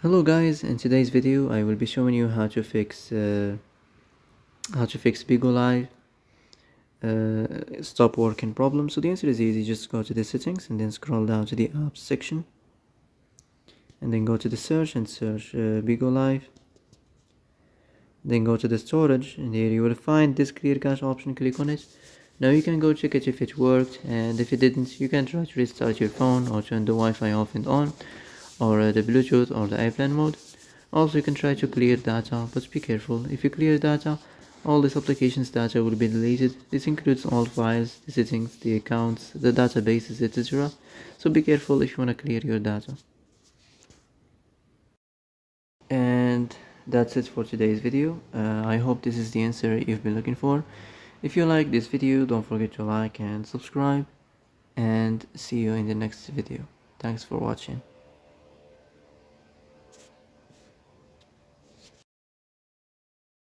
Hello guys, in today's video I will be showing you how to fix Bigo Live stop working problem. So the answer is easy. Just go to the settings and then scroll down to the apps section and then go to the search and search Bigo Live. Then go to the storage and here you will find this clear cache option. Click on it. Now you can go check it if it worked, and if it didn't you can try to restart your phone or turn the Wi-Fi off and on, or the Bluetooth or the airplane mode. Also you can try to clear data, but be careful. If you clear data, all this application's data will be deleted. This includes all files, the settings, the accounts, the databases, etc. So be careful if you want to clear your data. And that's it for today's video. I hope this is the answer you've been looking for. If you like this video, don't forget to like and subscribe, and see you in the next video. Thanks for watching.